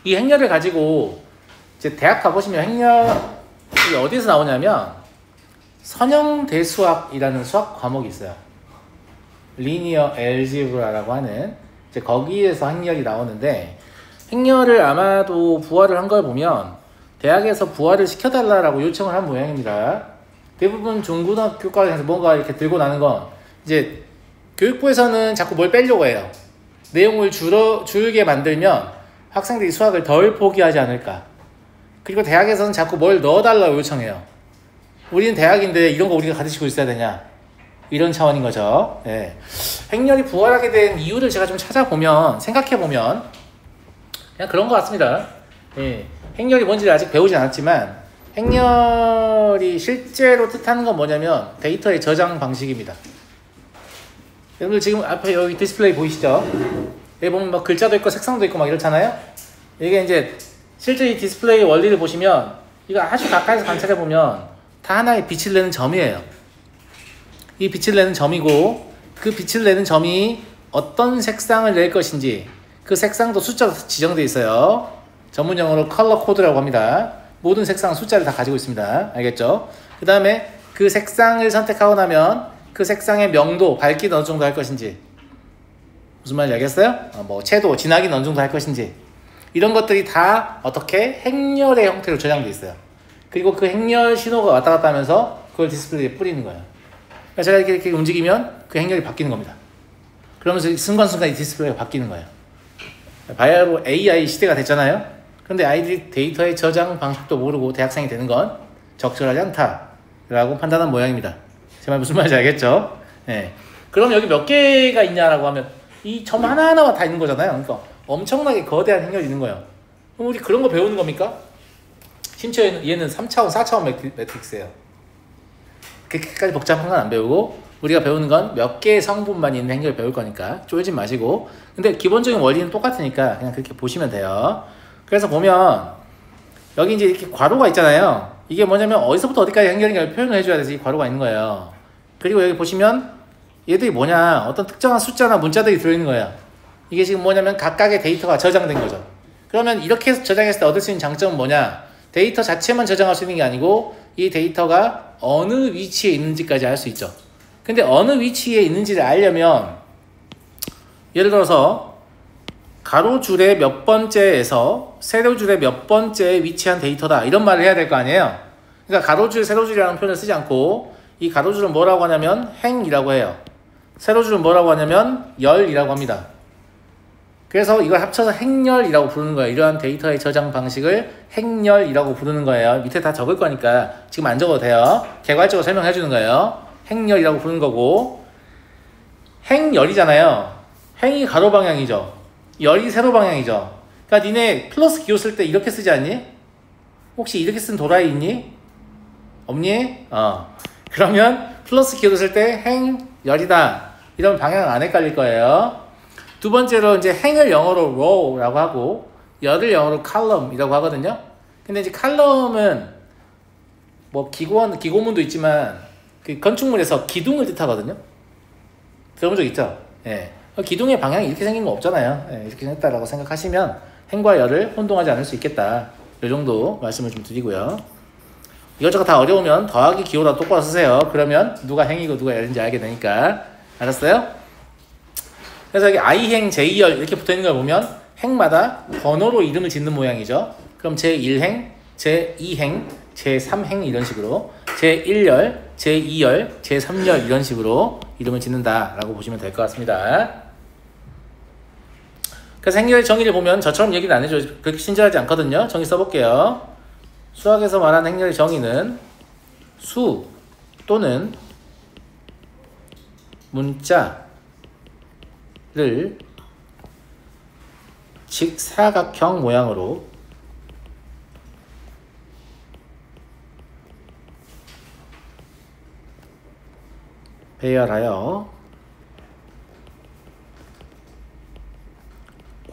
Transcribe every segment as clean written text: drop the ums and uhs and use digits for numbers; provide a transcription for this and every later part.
이 행렬을 가지고 이제 대학 가보시면 행렬이 어디서 나오냐면 선형대수학이라는 수학 과목이 있어요. 리니어 엘지브라라고 하는 이제 거기에서 행렬이 나오는데, 행렬을 아마도 부활을 한 걸 보면 대학에서 부활을 시켜달라고 요청을 한 모양입니다. 대부분 중고등학교까지 뭔가 이렇게 들고 나는 건 이제 교육부에서는 자꾸 뭘 빼려고 해요. 내용을 줄게 만들면 학생들이 수학을 덜 포기하지 않을까. 그리고 대학에서는 자꾸 뭘 넣어달라고 요청해요. 우리는 대학인데 이런 거 우리가 가르치고 있어야 되냐, 이런 차원인 거죠. 네. 행렬이 부활하게 된 이유를 제가 좀 찾아보면, 생각해보면 그냥 그런 것 같습니다. 네. 행렬이 뭔지를 아직 배우지 않았지만 행렬이 실제로 뜻하는 건 뭐냐면 데이터의 저장 방식입니다. 여러분들 지금 앞에 여기 디스플레이 보이시죠? 여기 보면 막 글자도 있고 색상도 있고 막 이렇잖아요. 이게 이제 실제 이 디스플레이 원리를 보시면, 이거 아주 가까이서 관찰해 보면 다 하나의 빛을 내는 점이에요. 이 빛을 내는 점이고, 그 빛을 내는 점이 어떤 색상을 낼 것인지, 그 색상도 숫자로 지정되어 있어요. 전문 용어로 컬러 코드라고 합니다. 모든 색상 숫자를 다 가지고 있습니다. 알겠죠? 그 다음에 그 색상을 선택하고 나면 그 색상의 명도, 밝기는 어느 정도 할 것인지, 무슨 말인지 알겠어요? 뭐 채도, 진하기는 어느 정도 할 것인지, 이런 것들이 다 어떻게 행렬의 형태로 저장되어 있어요. 그리고 그 행렬 신호가 왔다 갔다 하면서 그걸 디스플레이에 뿌리는 거예요. 그러니까 제가 이렇게 움직이면 그 행렬이 바뀌는 겁니다. 그러면서 순간순간 이 디스플레이가 바뀌는 거예요. 바야흐로 AI 시대가 됐잖아요. 그런데 아이들이 데이터의 저장 방식도 모르고 대학생이 되는 건 적절하지 않다라고 판단한 모양입니다. 제 말 무슨 말인지 알겠죠? 네. 그럼 여기 몇 개가 있냐라고 하면 이 점 하나하나가 다 있는 거잖아요. 그러니까 엄청나게 거대한 행렬이 있는 거예요. 그럼 우리 그런 거 배우는 겁니까? 심지어 얘는 3차원, 4차원 매트릭스예요. 그렇게까지 복잡한 건 안 배우고, 우리가 배우는 건 몇 개의 성분만 있는 행렬을 배울 거니까 쫄지 마시고, 근데 기본적인 원리는 똑같으니까 그냥 그렇게 보시면 돼요. 그래서 보면 여기 이제 이렇게 괄호가 있잖아요. 이게 뭐냐면 어디서부터 어디까지 행렬인가를 표현을 해줘야 돼서 이 괄호가 있는 거예요. 그리고 여기 보시면 얘들이 뭐냐, 어떤 특정한 숫자나 문자들이 들어있는 거예요. 이게 지금 뭐냐면 각각의 데이터가 저장된 거죠. 그러면 이렇게 해서 저장했을 때 얻을 수 있는 장점은 뭐냐, 데이터 자체만 저장할 수 있는 게 아니고 이 데이터가 어느 위치에 있는지까지 알 수 있죠. 근데 어느 위치에 있는지를 알려면, 예를 들어서 가로줄의 몇 번째에서 세로줄의 몇 번째에 위치한 데이터다, 이런 말을 해야 될 거 아니에요. 그러니까 가로줄, 세로줄이라는 표현을 쓰지 않고 이 가로줄은 뭐라고 하냐면 행이라고 해요. 세로줄은 뭐라고 하냐면 열이라고 합니다. 그래서 이걸 합쳐서 행렬이라고 부르는 거예요. 이러한 데이터의 저장 방식을 행렬이라고 부르는 거예요. 밑에 다 적을 거니까 지금 안 적어도 돼요. 개괄적으로 설명해 주는 거예요. 행렬이라고 부르는 거고, 행열이잖아요. 행이 가로 방향이죠. 열이 세로 방향이죠. 그러니까 니네 플러스 기호 쓸 때 이렇게 쓰지 않니? 혹시 이렇게 쓴 도라이 있니? 없니? 그러면 플러스 기호를 쓸 때 행열이다, 이런 방향은 안 헷갈릴 거예요. 두 번째로 이제 행을 영어로 row라고 하고 열을 영어로 column이라고 하거든요. 근데 이제 column은 뭐 기고문도 있지만 그 건축물에서 기둥을 뜻하거든요. 들어본 적 있죠? 예. 기둥의 방향이 이렇게 생긴 거 없잖아요. 예, 이렇게 생겼다라고 생각하시면 행과 열을 혼동하지 않을 수 있겠다, 이 정도 말씀을 좀 드리고요. 이것저것 다 어려우면 더하기 기호라 똑바로 쓰세요. 그러면 누가 행이고 누가 열인지 알게 되니까. 알았어요? 그래서 여기 I행, 제2열 이렇게 붙어있는 걸 보면 행마다 번호로 이름을 짓는 모양이죠. 그럼 제1행, 제2행, 제3행 이런 식으로 제1열, 제2열, 제3열 이런 식으로 이름을 짓는다 라고 보시면 될 것 같습니다. 그래서 행렬 정의를 보면 저처럼 얘기는 안 해줘요. 그렇게 친절하지 않거든요. 정의 써볼게요. 수학에서 말하는 행렬 정의는 수 또는 문자를 직사각형 모양으로 배열하여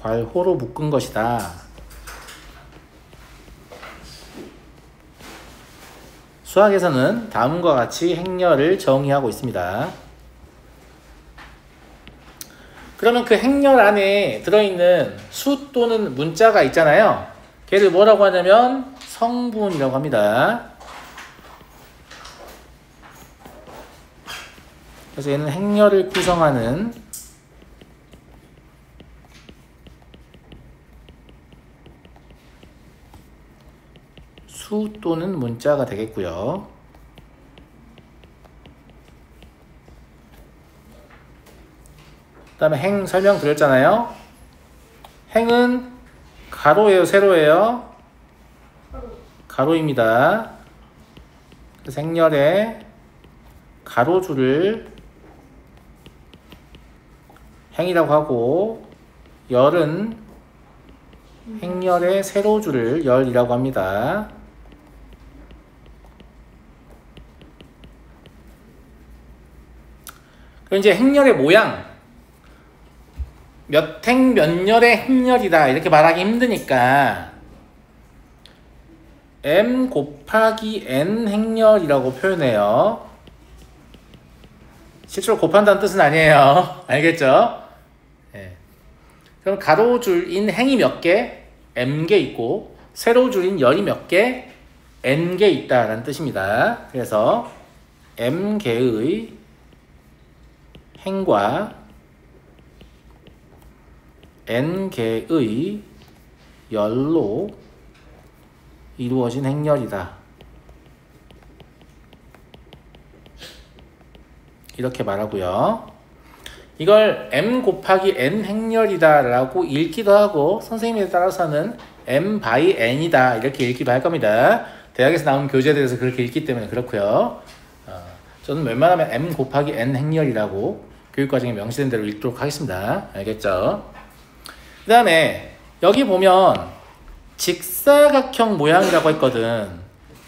괄호로 묶은 것이다. 수학에서는 다음과 같이 행렬을 정의하고 있습니다. 그러면 그 행렬 안에 들어있는 수 또는 문자가 있잖아요. 걔를 뭐라고 하냐면 성분이라고 합니다. 그래서 얘는 행렬을 구성하는 수 또는 문자가 되겠고요. 그 다음에 행 설명 드렸잖아요. 행은 가로예요, 세로예요? 가로입니다. 그래서 행렬에 가로줄을 행이라고 하고, 열은 행렬의 세로줄을 열이라고 합니다. 그럼 이제 행렬의 모양, 몇 행 몇 열의 행렬이다 이렇게 말하기 힘드니까 m 곱하기 n 행렬이라고 표현해요. 실제로 곱한다는 뜻은 아니에요. 알겠죠? 네. 그럼 가로줄인 행이 몇 개? m개 있고, 세로줄인 열이 몇 개? n개 있다라는 뜻입니다. 그래서 m개의 행과 n개의 열로 이루어진 행렬이다. 이렇게 말하고요. 이걸 m 곱하기 n 행렬이다 라고 읽기도 하고, 선생님에 따라서는 m by n이다 이렇게 읽기도 할 겁니다. 대학에서 나온 교재들에서 그렇게 읽기 때문에 그렇고요. 저는 웬만하면 m 곱하기 n 행렬이라고 교육과정에 명시된 대로 읽도록 하겠습니다. 알겠죠? 그 다음에 여기 보면 직사각형 모양이라고 했거든.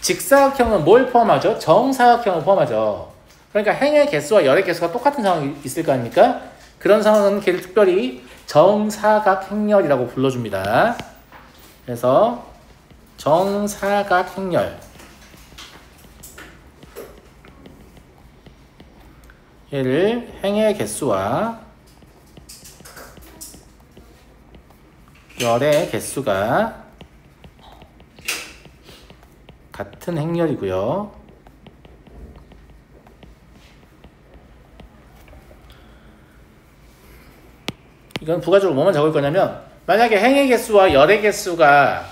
직사각형은 뭘 포함하죠? 정사각형을 포함하죠. 그러니까 행의 개수와 열의 개수가 똑같은 상황이 있을 거 아닙니까? 그런 상황은 걔를 특별히 정사각행렬이라고 불러줍니다. 그래서 정사각행렬, 얘를 행의 개수와 열의 개수가 같은 행렬이고요. 이건 부가적으로 뭐만 적을 거냐면, 만약에 행의 개수와 열의 개수가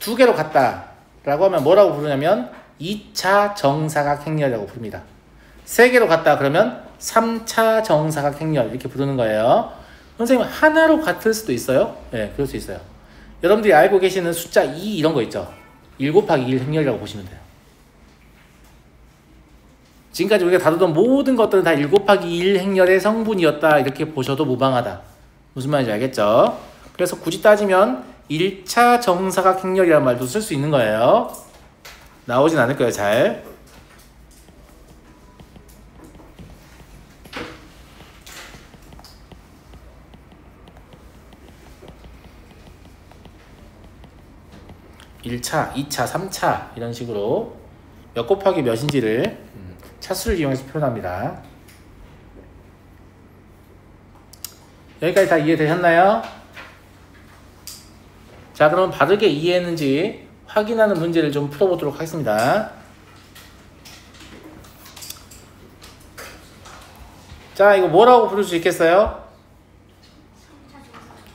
두 개로 같다 라고 하면 뭐라고 부르냐면 2차 정사각 행렬이라고 부릅니다. 세 개로 같다 그러면 3차 정사각 행렬 이렇게 부르는 거예요. 선생님, 하나로 같을 수도 있어요? 네, 그럴 수 있어요. 여러분들이 알고 계시는 숫자 2 이런 거 있죠? 1 곱하기 1 행렬이라고 보시면 돼요. 지금까지 우리가 다루던 모든 것들은 다 1 곱하기 1 행렬의 성분이었다 이렇게 보셔도 무방하다. 무슨 말인지 알겠죠? 그래서 굳이 따지면 1차 정사각 행렬이라는 말도 쓸 수 있는 거예요. 나오진 않을 거예요, 잘. (1차) (2차) (3차) 이런 식으로 몇 곱하기 몇인지를 차수를 이용해서 표현합니다. 여기까지 다 이해되셨나요? 자, 그럼 바르게 이해했는지 확인하는 문제를 좀 풀어보도록 하겠습니다. 자, 이거 뭐라고 부를 수 있겠어요?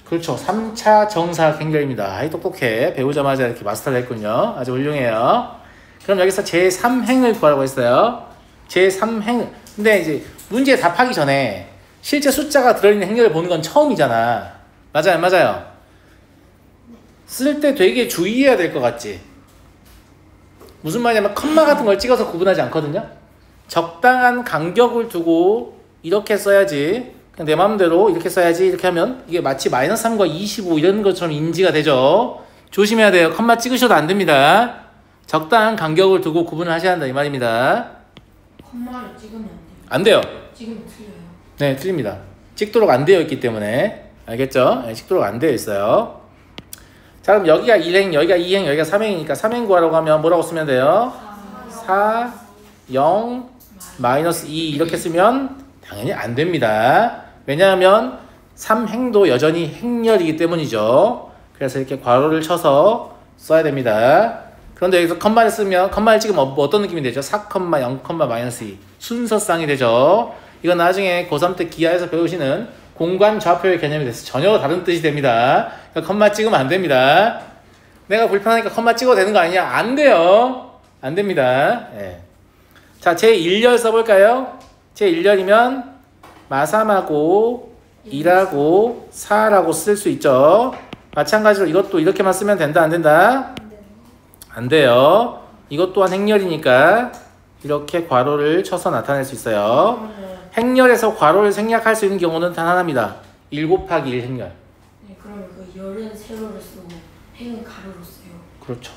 그렇죠. 3차 정사각 행렬입니다. 아이, 똑똑해. 배우자마자 이렇게 마스터를 했군요. 아주 훌륭해요. 그럼 여기서 제3행을 구하라고 했어요. 제3행. 근데 이제 문제 답하기 전에 실제 숫자가 들어있는 행렬을 보는 건 처음이잖아. 맞아요, 맞아요. 쓸 때 되게 주의해야 될 것 같지? 무슨 말이냐면 컴마 같은 걸 찍어서 구분하지 않거든요. 적당한 간격을 두고 이렇게 써야지, 그냥 내 마음대로 이렇게 써야지 이렇게 하면 이게 마치 -3과 25 이런 것처럼 인지가 되죠. 조심해야 돼요. 컴마 찍으셔도 안 됩니다. 적당한 간격을 두고 구분을 하셔야 한다 이 말입니다. 컴마를 찍으면 안 돼요. 안 돼요. 찍으면 틀려요. 네, 틀립니다. 찍도록 안 되어 있기 때문에. 알겠죠? 네, 찍도록 안 되어 있어요. 자, 그럼 여기가 1행, 여기가 2행, 여기가 3행이니까 3행 구하라고 하면 뭐라고 쓰면 돼요? 4, 0, -2 이렇게 쓰면 당연히 안 됩니다. 왜냐하면 3행도 여전히 행렬이기 때문이죠. 그래서 이렇게 괄호를 쳐서 써야 됩니다. 그런데 여기서 컴마를 쓰면 컴마를 찍으면 어떤 느낌이 되죠? 4, 0, -2 순서쌍이 되죠. 이건 나중에 고3 때 기하에서 배우시는 공간 좌표의 개념이 돼서 전혀 다른 뜻이 됩니다. 그러니까 컴마 찍으면 안 됩니다. 내가 불편하니까 컴마 찍어도 되는 거 아니냐? 안 돼요. 안 됩니다. 예. 자, 제1열 써볼까요? 제1열이면 마삼하고 2라고 4라고 쓸 수 있죠. 마찬가지로 이것도 이렇게만 쓰면 된다, 안 된다? 안 돼요. 이것 또한 행렬이니까 이렇게 괄호를 쳐서 나타낼 수 있어요. 행렬에서 괄호를 생략할 수 있는 경우는 단 하나입니다. 1 곱하기 1 행렬. 네, 그럼 그 열은 세로를 쓰고 행은 가로로 써요. 그렇죠.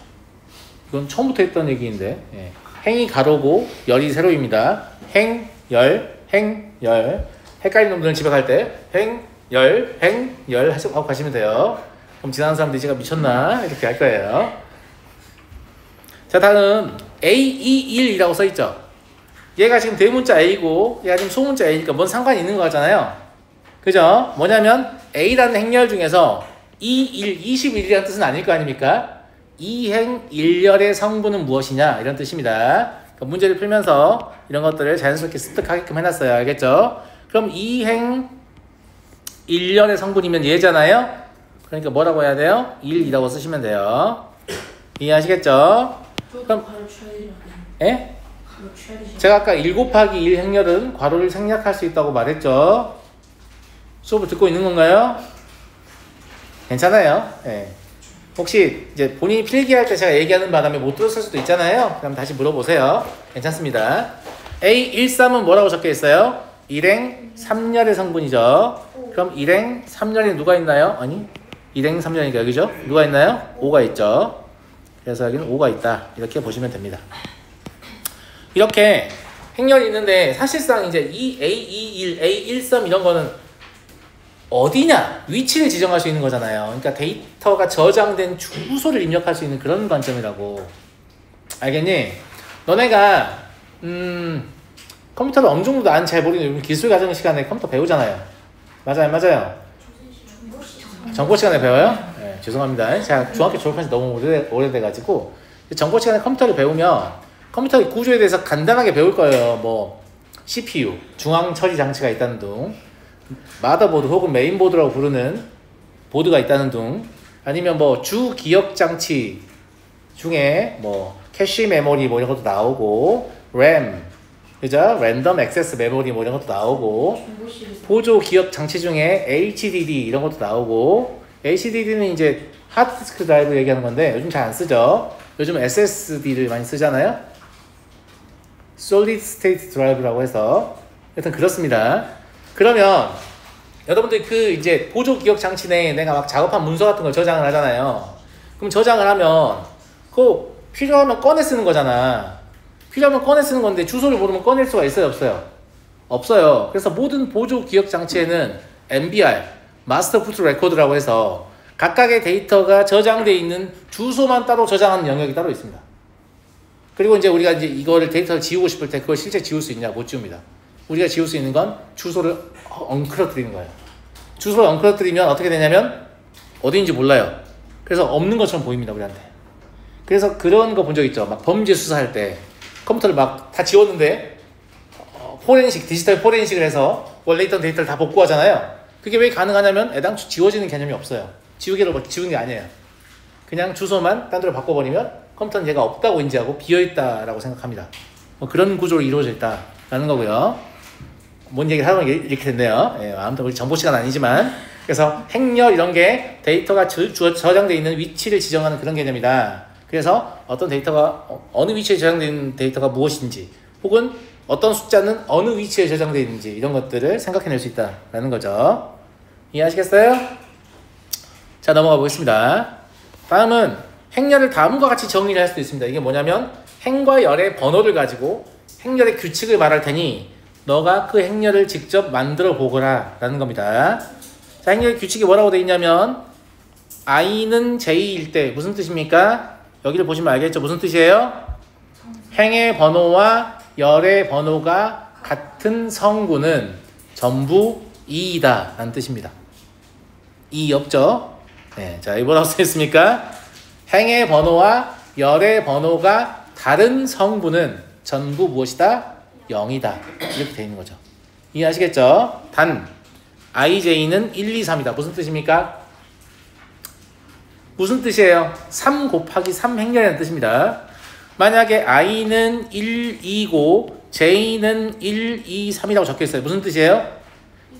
이건 처음부터 했던 얘기인데 예. 행이 가로고 열이 세로입니다. 행, 열, 행, 열. 헷갈리는 놈들은 집에 갈 때 행, 열 하고 가시면 돼요. 그럼 지나가는 사람들이 제가 미쳤나? 이렇게 할 거예요. 자, 다음 A21이라고 써있죠. 얘가 지금 대문자 A고 얘가 지금 소문자 A니까 뭔 상관이 있는 거 같잖아요. 그죠? 뭐냐면 A라는 행렬 중에서 21이라는 뜻은 아닐 거 아닙니까? 2행 1열의 성분은 무엇이냐 이런 뜻입니다. 그러니까 문제를 풀면서 이런 것들을 자연스럽게 습득하게끔 해놨어요. 알겠죠? 그럼 2행 1열의 성분이면 얘잖아요. 그러니까 뭐라고 해야 돼요? 1이라고 쓰시면 돼요. 이해하시겠죠? 그럼 가로 쳐야 되죠. 예? 가로 쳐야 되죠. 제가 아까 1 곱하기 1 행렬은 괄호를 생략할 수 있다고 말했죠. 수업을 듣고 있는 건가요? 괜찮아요. 예. 혹시 이제 본인이 필기할 때 제가 얘기하는 바람에 못 들었을 수도 있잖아요. 그럼 다시 물어보세요. 괜찮습니다. A13은 뭐라고 적혀 있어요? 1행 3열의 성분이죠. 그럼 1행 3열에 누가 있나요? 아니 1행 3열이니까 여기죠? 누가 있나요? 5가 있죠. 그래서 여기는 5가 있다. 이렇게 보시면 됩니다. 이렇게 행렬이 있는데 사실상 이제 이 A21, A13 이런 거는 어디냐? 위치를 지정할 수 있는 거잖아요. 그러니까 데이터가 저장된 주소를 입력할 수 있는 그런 관점이라고. 알겠니? 너네가 컴퓨터를 어느 정도 난 잘 모르는 기술 과정 시간에 컴퓨터 배우잖아요. 맞아요. 정보 시간에 배워요? 네, 죄송합니다. 제가 중학교 졸업한 지 너무 오래돼가지고 정보 시간에 컴퓨터를 배우면 컴퓨터의 구조에 대해서 간단하게 배울 거예요. 뭐 CPU, 중앙 처리 장치가 있다는 둥, 마더보드 혹은 메인보드라고 부르는 보드가 있다는 둥, 아니면 뭐 주 기억 장치 중에 뭐 캐시 메모리 뭐 이런 것도 나오고, 램, 그죠? 랜덤 액세스 메모리 뭐 이런 것도 나오고, 보조 기억 장치 중에 HDD 이런 것도 나오고, HDD는 이제 하드디스크 드라이브 얘기하는 건데 요즘 잘 안 쓰죠. 요즘 SSD를 많이 쓰잖아요. Solid State Drive라고 해서 하여튼 그렇습니다. 그러면 여러분들 그 이제 보조 기억 장치 내에 내가 막 작업한 문서 같은 걸 저장을 하잖아요. 그럼 저장을 하면 그거 필요하면 꺼내 쓰는 거잖아. 필요하면 꺼내 쓰는 건데 주소를 모르면 꺼낼 수가 있어요, 없어요? 없어요. 그래서 모든 보조 기억 장치에는 MBR, 마스터 부트 레코드라고 해서 각각의 데이터가 저장되어 있는 주소만 따로 저장하는 영역이 따로 있습니다. 그리고 이제 우리가 이제 이거를 데이터를 지우고 싶을 때 그걸 실제 지울 수 있냐? 못 지웁니다. 우리가 지울 수 있는 건 주소를 엉클어뜨리는 거예요. 주소를 엉클어뜨리면 어떻게 되냐면 어디인지 몰라요. 그래서 없는 것처럼 보입니다, 우리한테. 그래서 그런 거 본 적 있죠. 막 범죄 수사할 때 컴퓨터를 막 다 지웠는데 포렌식, 디지털 포렌식을 해서 원래 있던 데이터를 다 복구하잖아요. 그게 왜 가능하냐면 애당초 지워지는 개념이 없어요. 지우개로 막 지우는 게 아니에요. 그냥 주소만 딴 데로 바꿔버리면 컴퓨터는 얘가 없다고 인지하고 비어있다라고 생각합니다. 뭐 그런 구조로 이루어져 있다라는 거고요. 뭔 얘기를 하면 이렇게 됐네요. 예, 아무튼 우리 정보 시간 아니지만, 그래서 행렬 이런 게 데이터가 저장되어 있는 위치를 지정하는 그런 개념이다. 그래서 어떤 데이터가 어느 위치에 저장되어 있는 데이터가 무엇인지, 혹은 어떤 숫자는 어느 위치에 저장되어 있는지 이런 것들을 생각해낼 수 있다라는 거죠. 이해하시겠어요? 자, 넘어가 보겠습니다. 다음은 행렬을 다음과 같이 정의를 할 수도 있습니다. 이게 뭐냐면 행과 열의 번호를 가지고 행렬의 규칙을 말할 테니 너가 그 행렬을 직접 만들어 보거라 라는 겁니다. 자, 행렬의 규칙이 뭐라고 되어 있냐면 i는 j일 때 무슨 뜻입니까? 여기를 보시면 알겠죠? 무슨 뜻이에요? 행의 번호와 열의 번호가 같은 성분은 전부 2이다 라는 뜻입니다. 2 없죠? 네, 자, 이 뭐라고 써있습니까? 행의 번호와 열의 번호가 다른 성분은 전부 무엇이다? 0이다. 이렇게 되어 있는 거죠. 이해하시겠죠? 단 ij는 1, 2, 3이다. 무슨 뜻입니까? 무슨 뜻이에요? 3 곱하기 3 행렬이라는 뜻입니다. 만약에 i는 1, 2고 j는 1, 2, 3이라고 적혀있어요. 무슨 뜻이에요?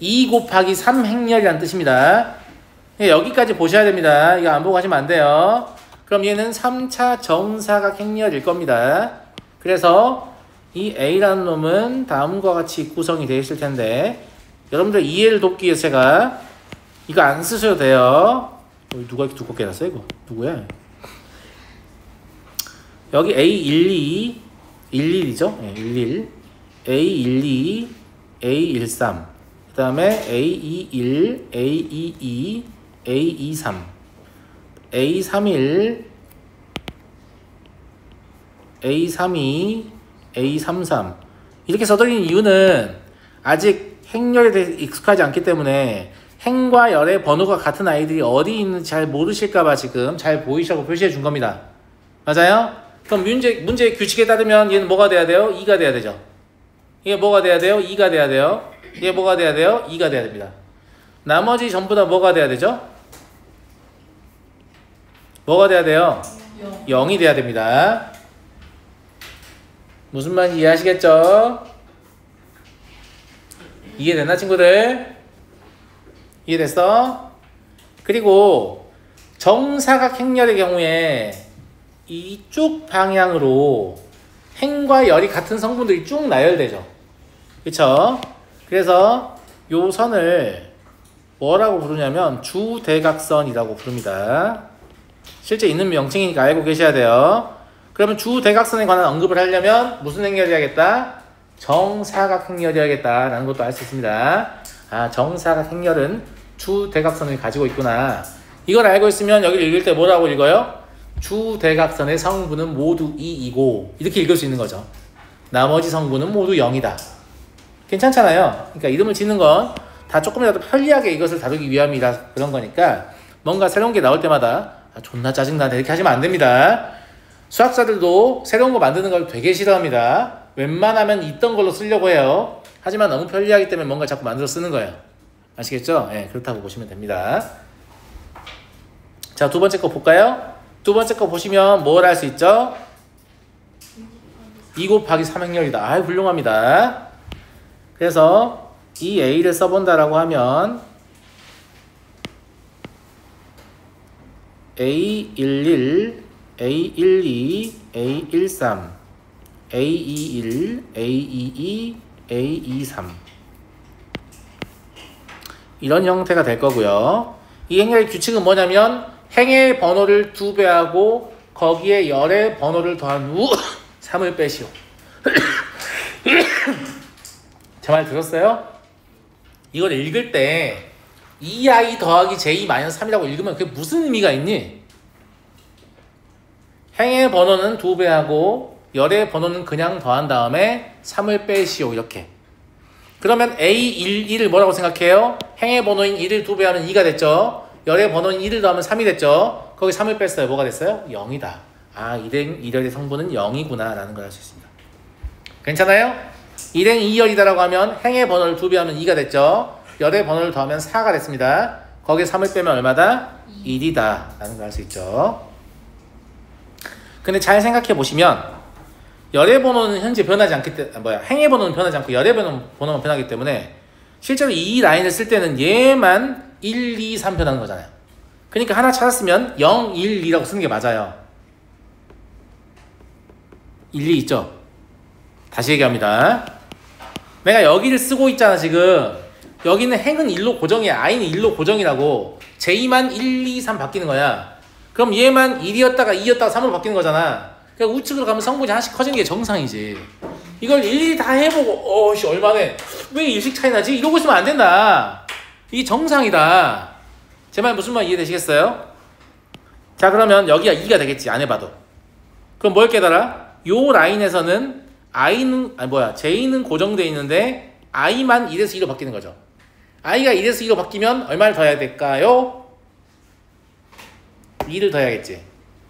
2 곱하기 3 행렬이라는 뜻입니다. 여기까지 보셔야 됩니다. 이거 안 보고 하시면 안 돼요. 그럼 얘는 3차 정사각 행렬일 겁니다. 그래서 이 A라는 놈은 다음과 같이 구성이 되어 있을 텐데 여러분들 이해를 돕기 위해서 제가 이거 안 쓰셔도 돼요. 누가 이렇게 두껍게 해놨어 이거? 누구야? 여기 A12, 11이죠? 네, 11, A12, A13, 그 다음에 A21, A22, A23, A31, A32, A33 이렇게 써드리는 이유는 아직 행렬에 대해 익숙하지 않기 때문에 행과 열의 번호가 같은 아이들이 어디 있는지 잘 모르실까봐 지금 잘 보이시라고 표시해 준 겁니다. 맞아요? 그럼 문제의 규칙에 따르면 얘는 뭐가 돼야 돼요? 2가 돼야 되죠. 이게 뭐가 돼야 돼요? 2가 돼야 돼요. 이게 뭐가 돼야 돼요? 2가 돼야 됩니다. 나머지 전부 다 뭐가 돼야 되죠? 뭐가 돼야 돼요? 0이 돼야 됩니다. 무슨 말인지 이해하시겠죠? 이해됐나 친구들? 이해됐어? 그리고 정사각 행렬의 경우에 이쪽 방향으로 행과 열이 같은 성분들이 쭉 나열되죠. 그쵸? 그래서 요 선을 뭐라고 부르냐면 주대각선이라고 부릅니다. 실제 있는 명칭이니까 알고 계셔야 돼요. 그러면 주대각선에 관한 언급을 하려면 무슨 행렬이야겠다? 정사각 행렬이야겠다라는 것도 알 수 있습니다. 아, 정사각 행렬은 주대각선을 가지고 있구나. 이걸 알고 있으면 여기를 읽을 때 뭐라고 읽어요? 주대각선의 성분은 모두 2이고 이렇게 읽을 수 있는 거죠. 나머지 성분은 모두 0이다. 괜찮잖아요. 그러니까 이름을 짓는 건 다 조금이라도 편리하게 이것을 다루기 위함이라 그런 거니까 뭔가 새로운 게 나올 때마다 아, 존나 짜증나네 이렇게 하시면 안 됩니다. 수학자들도 새로운 거 만드는 걸 되게 싫어합니다. 웬만하면 있던 걸로 쓰려고 해요. 하지만 너무 편리하기 때문에 뭔가 자꾸 만들어 쓰는 거예요. 아시겠죠? 네, 그렇다고 보시면 됩니다. 자, 두 번째 거 볼까요? 두 번째 거 보시면 뭘 할 수 있죠? 2 곱하기 3행렬이다. 아, 훌륭합니다. 그래서 이 A를 써본다라고 하면 A11, A12, A13, A21, A22, A23 이런 형태가 될 거고요. 이 행렬의 규칙은 뭐냐면 행의 번호를 2배하고 거기에 열의 번호를 더한 후 3을 빼시오. 제 말 들었어요? 이걸 읽을 때 2i 더하기 j-3이라고 읽으면 그게 무슨 의미가 있니? 행의 번호는 2배하고 열의 번호는 그냥 더한 다음에 3을 빼시오 이렇게. 그러면 A11을 뭐라고 생각해요? 행의 번호인 1을 2배하면 2가 됐죠. 열의 번호인 1을 더하면 3이 됐죠. 거기 3을 뺐어요. 뭐가 됐어요? 0이다. 아, 일행이열의 성분은 0이구나 라는 걸 알 수 있습니다. 괜찮아요? 일행이열이다라고 하면 행의 번호를 2배하면 2가 됐죠. 열의 번호를 더하면 4가 됐습니다. 거기에 3을 빼면 얼마다? 1이다 라는 걸 알 수 있죠. 근데 잘 생각해 보시면 열의 번호는 현재 변하지 않기 때문에 행의 번호는 변하지 않고 열의 번호만 변하기 때문에 실제로 이 라인을 쓸 때는 얘만 1, 2, 3 변하는 거잖아요. 그러니까 하나 찾았으면 0, 1, 2라고 쓰는 게 맞아요. 1, 2 있죠? 다시 얘기합니다. 내가 여기를 쓰고 있잖아 지금. 여기는 행은 1로 고정이야. i는 1로 고정이라고. j만 1, 2, 3 바뀌는 거야. 그럼 얘만 1이었다가 2였다가 3으로 바뀌는 거잖아. 그러니까 우측으로 가면 성분이 하나씩 커지는 게 정상이지. 이걸 일일이 다 해보고 어씨 얼마네 왜 일식 차이 나지? 이러고 있으면 안 된다. 이게 정상이다. 제 말 무슨 말 이해되시겠어요? 자, 그러면 여기가 2가 되겠지. 안 해봐도. 그럼 뭘 깨달아? 요 라인에서는 j는 고정되어 있는데 i만 1에서 2로 바뀌는 거죠. i가 1에서 2로 바뀌면 얼마를 더해야 될까요? 2를 더해야겠지.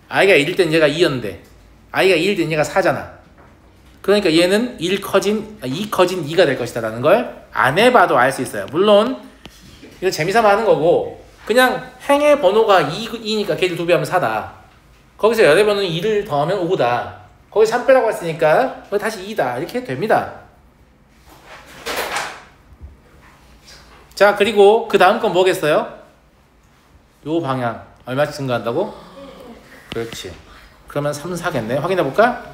i가 1일 땐 얘가 2였는데 i가 2일 땐 얘가 4잖아. 그러니까 얘는 2 커진 2가 될 것이다 라는 걸 안 해봐도 알 수 있어요. 물론 이거 재미삼아 하는 거고 그냥 행의 번호가 2니까 걔를 2배하면 4다. 거기서 열의 번호는 2를 더하면 5다. 거기 3 빼라고 했으니까 거기 다시 2다. 이렇게 해도 됩니다. 자, 그리고 그 다음 건 뭐겠어요? 요 방향 얼마씩 증가한다고? 그렇지. 그러면 3, 4겠네. 확인해 볼까?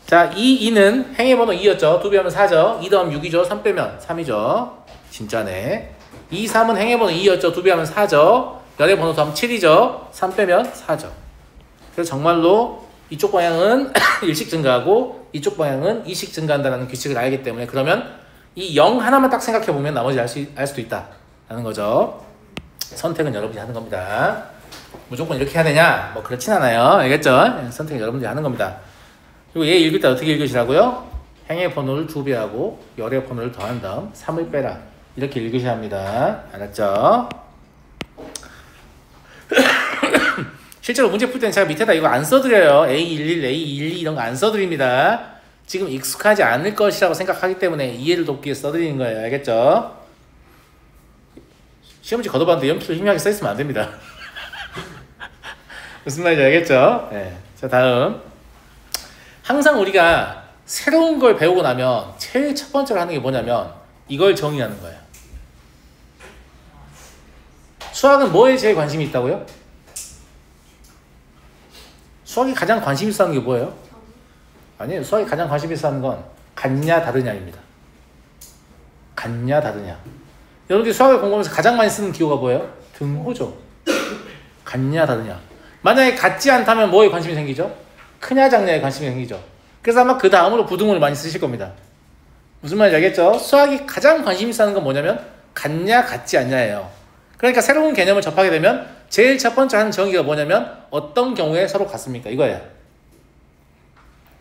자, 이 2는 행의 번호 2였죠. 2배하면 4죠. 2 더하면 6이죠. 3 빼면 3이죠. 진짜네. 2, 3은 행의 번호 2였죠. 2배하면 4죠. 열의 번호 더하면 7이죠. 3 빼면 4죠. 그래서 정말로 이쪽 방향은 1씩 증가하고 이쪽 방향은 2씩 증가한다는 규칙을 알기 때문에 그러면 이 0 하나만 딱 생각해 보면 나머지 알 수도 있다 라는 거죠. 선택은 여러분이 하는 겁니다. 무조건 이렇게 해야 되냐? 뭐 그렇진 않아요. 알겠죠? 선택은 여러분들이 하는 겁니다. 그리고 얘 읽을 때 어떻게 읽으시라고요? 행의 번호를 2배하고 열의 번호를 더한 다음 3을 빼라. 이렇게 읽으셔야 합니다. 알았죠? 실제로 문제 풀 때는 제가 밑에다 이거 안 써드려요. A11, A12 이런 거 안 써드립니다. 지금 익숙하지 않을 것이라고 생각하기 때문에 이해를 돕기 위해 써드리는 거예요. 알겠죠? 시험지 걷어봤는데 연필로 희미하게 써있으면 안 됩니다. 무슨 말인지 알겠죠? 네. 자, 다음. 항상 우리가 새로운 걸 배우고 나면 제일 첫 번째로 하는 게 뭐냐면 이걸 정의하는 거예요. 수학은 뭐에 제일 관심이 있다고요? 수학이 가장 관심 있어 하는 게 뭐예요? 아니에요. 수학이 가장 관심 있어 하는 건 같냐 다르냐입니다. 같냐 다르냐. 여러분들이 수학을 공부하면서 가장 많이 쓰는 기호가 뭐예요? 등호죠. 같냐 다르냐. 만약에 같지 않다면 뭐에 관심이 생기죠? 크냐 작냐에 관심이 생기죠. 그래서 아마 그 다음으로 부등호를 많이 쓰실 겁니다. 무슨 말인지 알겠죠? 수학이 가장 관심 있어 하는 건 뭐냐면 같냐 같지 않냐예요. 그러니까 새로운 개념을 접하게 되면 제일 첫 번째 하는 정의가 뭐냐면 어떤 경우에 서로 같습니까? 이거예요.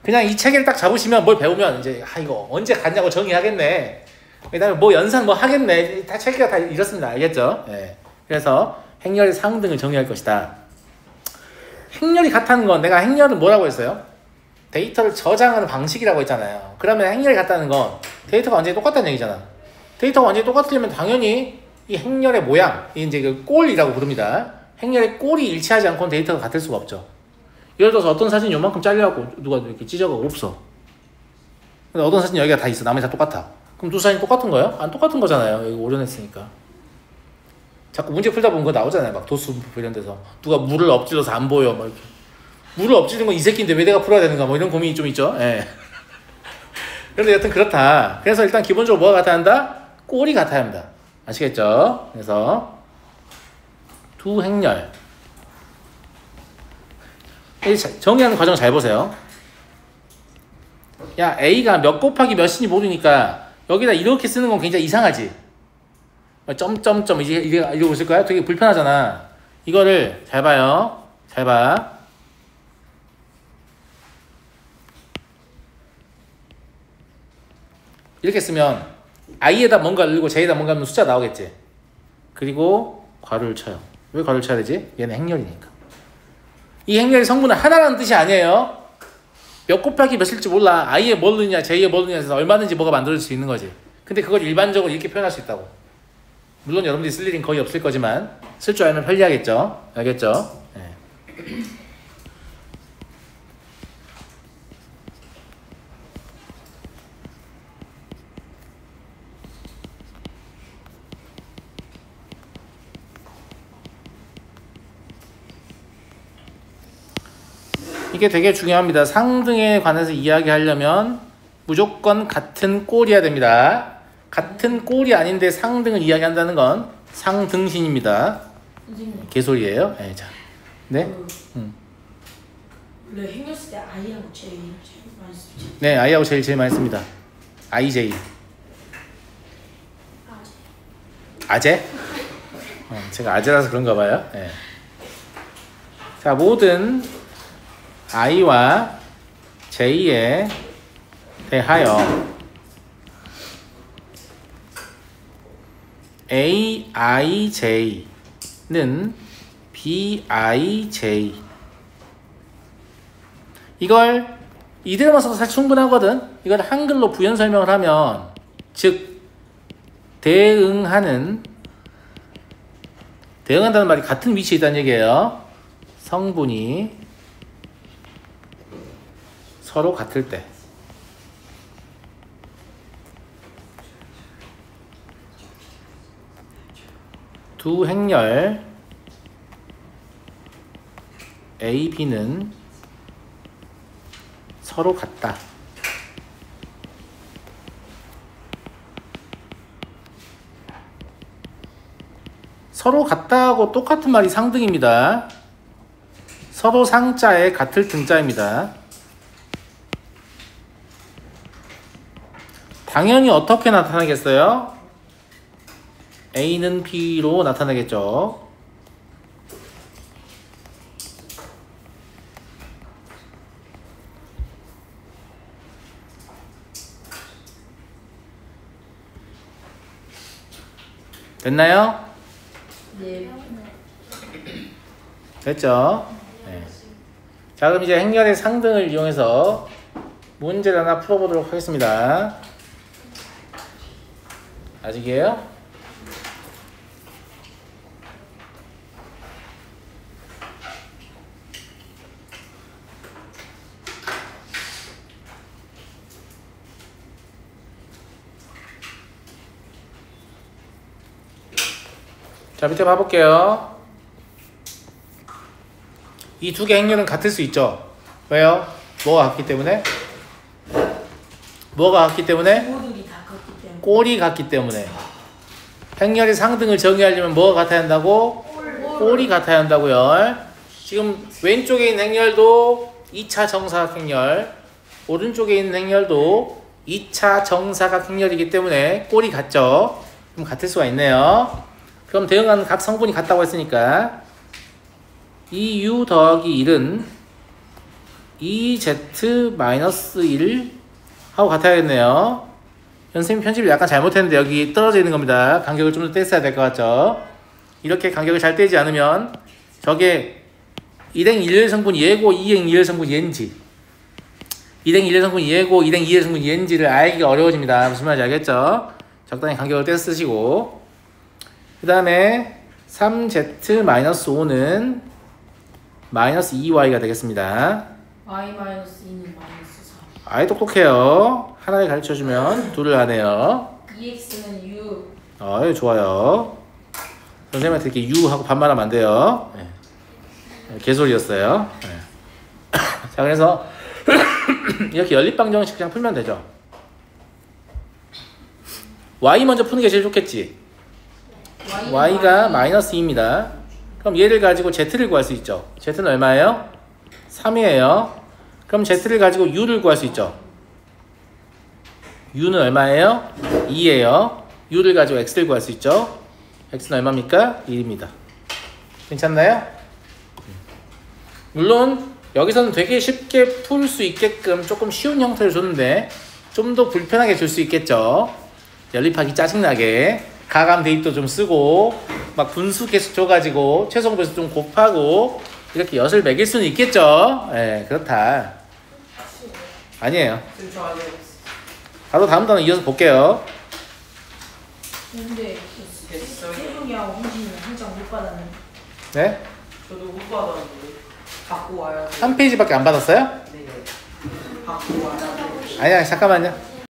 그냥 이 체계를 딱 잡으시면 뭘 배우면 이제 이거 언제 같냐고 정의하겠네. 그 다음에 뭐 연산 뭐 하겠네. 다 체계가 다 이렇습니다. 알겠죠? 네. 그래서 행렬의 상등을 정의할 것이다. 행렬이 같다는 건 내가 행렬은 뭐라고 했어요? 데이터를 저장하는 방식이라고 했잖아요. 그러면 행렬이 같다는 건 데이터가 완전히 똑같다는 얘기잖아. 데이터가 완전히 똑같으려면 당연히 이 행렬의 모양, 이제 그 꼴이라고 부릅니다. 행렬의 꼴이 일치하지 않고는 데이터가 같을 수가 없죠. 예를 들어서 어떤 사진이 요만큼 잘려갖고 누가 이렇게 찢어가고 없어. 근데 어떤 사진이 여기가 다 있어. 나머지 다 똑같아. 그럼 두 사진이 똑같은 거예요? 안 똑같은 거잖아요. 여기 오려냈으니까. 자꾸 문제 풀다 보면 그거 나오잖아요. 막 도수 이런 데서. 누가 물을 엎질러서 안 보여. 막 이렇게. 물을 엎질린 건 이 새끼인데 왜 내가 풀어야 되는가. 뭐 이런 고민이 좀 있죠. 예. 그런데 여튼 그렇다. 그래서 일단 기본적으로 뭐가 같아야 한다? 꼴이 같아야 합니다. 아시겠죠? 그래서 두 행렬. 정의하는 과정 잘 보세요. 야, A가 몇 곱하기 몇인지 모르니까 여기다 이렇게 쓰는 건 굉장히 이상하지? 점점점 이러고 있을 거야? 되게 불편하잖아. 이거를 잘 봐요. 잘 봐. 이렇게 쓰면 i에다 뭔가 넣고 j에다 뭔가 넣으면 숫자 나오겠지? 그리고 괄호를 쳐요. 왜 괄호를 쳐야 되지? 얘는 행렬이니까. 이 행렬의 성분은 하나라는 뜻이 아니에요. 몇 곱하기 몇일지 몰라. i에 뭘 넣느냐 j에 뭘 넣느냐 해서 얼마든지 뭐가 만들어질 수 있는 거지. 근데 그걸 일반적으로 이렇게 표현할 수 있다고. 물론 여러분들이 쓸 일은 거의 없을 거지만 쓸 줄 알면 편리하겠죠. 알겠죠? 네. 이게 되게 중요합니다. 상등에 관해서 이야기하려면 무조건 같은 꼴이어야 됩니다. 같은 꼴이 아닌데 상등을 이야기한다는 건 상등신입니다. 선생님. 개소리예요. 네, 자, 네, 원래 행렬 쓸 때 I하고 J를 제일 많이 쓰죠. 네, I하고 제일 많이 씁니다. IJ. 아재? 제가 아재라서 그런가 봐요. 네. 자, 모든 I와 J에 대하여 AIJ는 bij. 이걸 이대로만 써도 사실 충분하거든. 이걸 한글로 부연 설명을 하면, 즉 대응한다는 말이 같은 위치에 있다는 얘기예요. 성분이 서로 같을 때. 두 행렬 A, B는 서로 같다. 서로 같다하고 똑같은 말이 상등입니다. 서로 상자에 같을 등자입니다. 당연히 어떻게 나타나겠어요? A는 B로 나타나겠죠. 됐나요? 네. 됐죠? 네. 자, 그럼 이제 행렬의 상등을 이용해서 문제를 하나 풀어보도록 하겠습니다. 아직이에요? 자, 밑에 봐볼게요. 이 두 개 행렬은 같을 수 있죠. 왜요? 뭐가 같기 때문에? 뭐가 같기 때문에? 모두기 다 컸기 때문에. 꼴이 같기 때문에. 행렬의 상등을 정의하려면 뭐가 같아야 한다고? 꼴이 같아야 한다고요. 지금 왼쪽에 있는 행렬도 2차 정사각 행렬, 오른쪽에 있는 행렬도 2차 정사각 행렬이기 때문에 꼴이 같죠. 그럼 같을 수가 있네요. 그럼 대응하는 각 성분이 같다고 했으니까 2u 더하기 1은 2z-1 하고 같아야겠네요. 선생님 편집을 약간 잘못했는데 여기 떨어져 있는 겁니다. 간격을 좀 더 뗐어야 될 것 같죠. 이렇게 간격을 잘 떼지 않으면 저게 1행 1열 성분이 얘고 2행 2열 성분이 얘인지, 1행 1열 성분이 얘고 1행 2열 성분이 얘인지를 알기가 어려워집니다. 무슨 말인지 알겠죠? 적당히 간격을 떼서 쓰시고, 그 다음에 3z-5는 마이너스 2y가 되겠습니다. y-2는 마이너스 4. 아이 똑똑해요. 하나를 가르쳐주면 둘을 하네요. 2x는 u. 어이 좋아요. 선생님한테 이렇게 유 하고 반말하면 안 돼요. 네. 개소리였어요. 네. 자, 그래서 이렇게 연립방정식 그냥 풀면 되죠. y 먼저 푸는 게 제일 좋겠지. y가 마이너스 2입니다. 그럼 얘를 가지고 z를 구할 수 있죠. z는 얼마예요? 3이에요. 그럼 z를 가지고 u를 구할 수 있죠. u는 얼마예요? 2예요. u를 가지고 x를 구할 수 있죠. x는 얼마입니까? 1입니다. 괜찮나요? 물론 여기서는 되게 쉽게 풀 수 있게끔 조금 쉬운 형태를 줬는데 좀 더 불편하게 줄 수 있겠죠. 연립하기 짜증나게 가감 대입도 좀 쓰고 막 분수 계속 줘가지고 최소공배수 좀 곱하고 이렇게 엿을 매길 수는 있겠죠. 예, 그렇다. 아니에요. 바로 다음 단어 이어서 볼게요. 근데 세종이하고 홍진이는 한 장 못 받았는데. 네? 저도 못 받았는데 갖고 와야 돼. 한 페이지밖에 안 받았어요? 네. 갖고 와야 돼. 아니야, 잠깐만요.